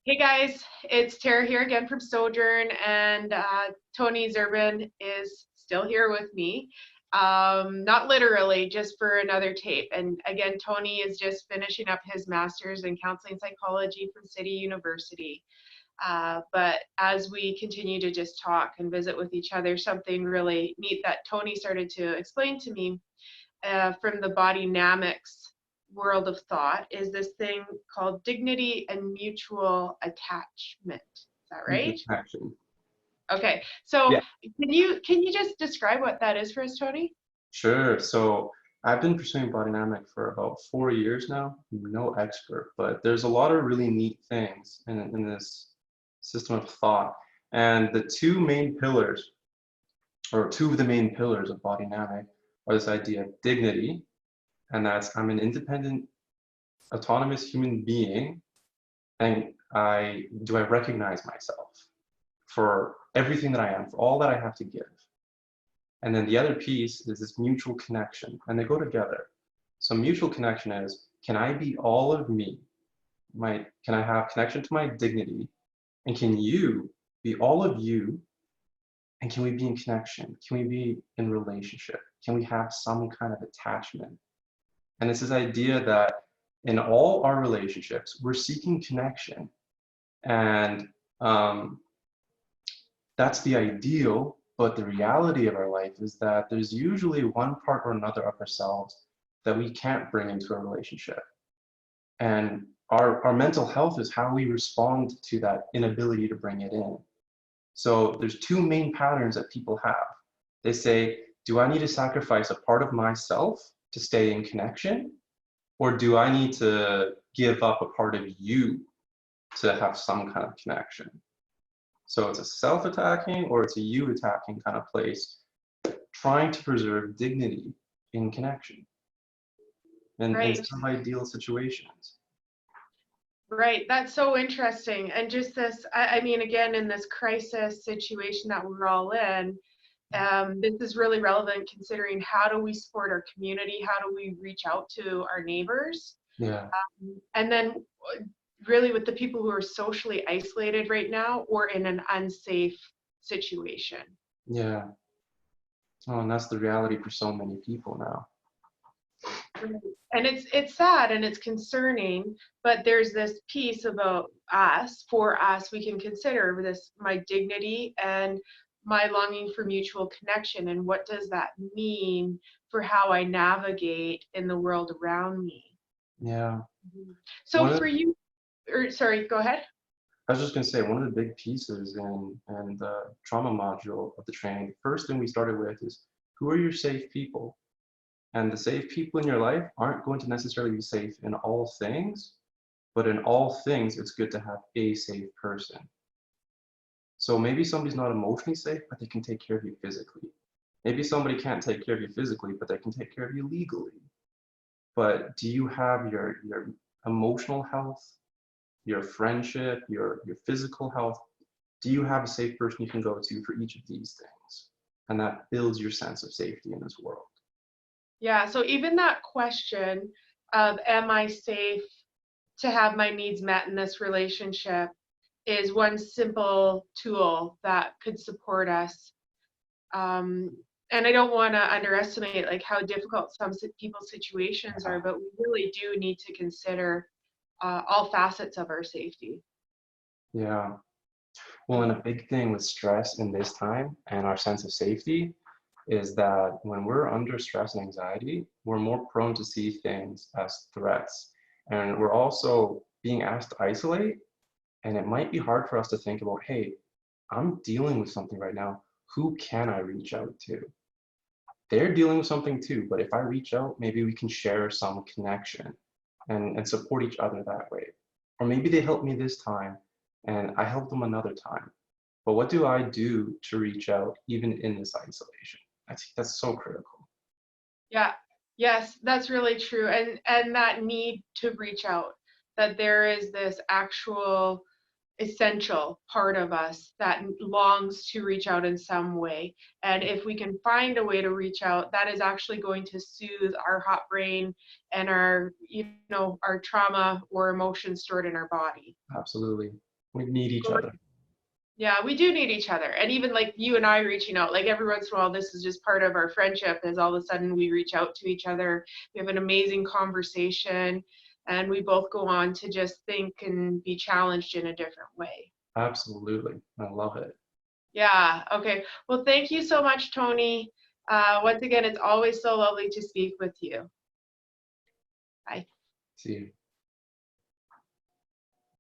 Hey guys, it's Tara here again from Sojourn, and Tony Zerbin is still here with me. Not literally, just for another tape. And again, Tony is just finishing up his master's in counseling psychology from City University. But as we continue to just talk and visit with each other, something really neat that Tony started to explain to me from the Bodynamics world of thought is this thing called dignity and mutual attachment. Is that right? Action. Okay. So Yeah, can you just describe what that is for us, Tony? sure. So I've been pursuing Bodynamic for about 4 years now. I'm no expert, but there's a lot of really neat things in this system of thought. And the two main pillars, or two of the main pillars of Bodynamic, are this idea of dignity, and that's I'm an independent, autonomous human being, and I recognize myself for everything that I am, for all that I have to give. And then the other piece is this mutual connection, and they go together. So mutual connection is, can I be all of me? Can I have connection to my dignity? And can you be all of you? And can we be in connection? Can we be in relationship? Can we have some kind of attachment? And it's this idea that in all our relationships, we're seeking connection. And that's the ideal. But the reality of our life is that there's usually one part or another of ourselves that we can't bring into a relationship. And our mental health is how we respond to that inability to bring it in. So there's two main patterns that people have. They say, do I need to sacrifice a part of myself to stay in connection? Or do I need to give up a part of you to have some kind of connection? So it's a self-attacking or it's a you-attacking kind of place, trying to preserve dignity in connection and in Right. some ideal situations. Right. That's so interesting. And just this, I mean, again, in this crisis situation that we're all in, this is really relevant considering how do we support our community? How do we reach out to our neighbors? Yeah, And then really with the people who are socially isolated right now or in an unsafe situation. yeah. Oh, and that's the reality for so many people now. Right. And it's sad and it's concerning, but there's this piece about us, for us, we can consider this my dignity and my longing for mutual connection. And what does that mean for how I navigate in the world around me? Yeah. So One of for you, or sorry, go ahead. I was just going to say, one of the big pieces in the trauma module of the training, the first thing we started with is, who are your safe people? And the safe people in your life aren't going to necessarily be safe in all things, but in all things, it's good to have a safe person. So maybe somebody's not emotionally safe, but they can take care of you physically. Maybe somebody can't take care of you physically, but they can take care of you legally. But do you have your emotional health, your friendship, your physical health? Do you have a safe person you can go to for each of these things? And that builds your sense of safety in this world. Yeah, so even that question of am I safe to have my needs met in this relationship is one simple tool that could support us. And I don't want to underestimate like how difficult some people's situations are, but we really do need to consider all facets of our safety. Yeah. Well, and a big thing with stress in this time and our sense of safety is that when we're under stress and anxiety, we're more prone to see things as threats. And we're also being asked to isolate. And it might be hard for us to think about, hey, I'm dealing with something right now. Who can I reach out to? They're dealing with something too, but if I reach out, maybe we can share some connection and support each other that way. Or maybe they help me this time and I help them another time. But what do I do to reach out even in this isolation? I think that's so critical. Yeah, yes, that's really true. And that need to reach out, that there is this actual essential part of us that longs to reach out in some way. And if we can find a way to reach out, that is actually going to soothe our hot brain and our, our trauma or emotions stored in our body. Absolutely. We need each other. Yeah, we do need each other. And even like you and I reaching out, like every once in a while, this is just part of our friendship, is all of a sudden we reach out to each other. We have an amazing conversation, and we both go on to just think and be challenged in a different way. Absolutely. I love it. Yeah, okay. Well, thank you so much, Tony. Once again, it's always so lovely to speak with you. Bye. See you.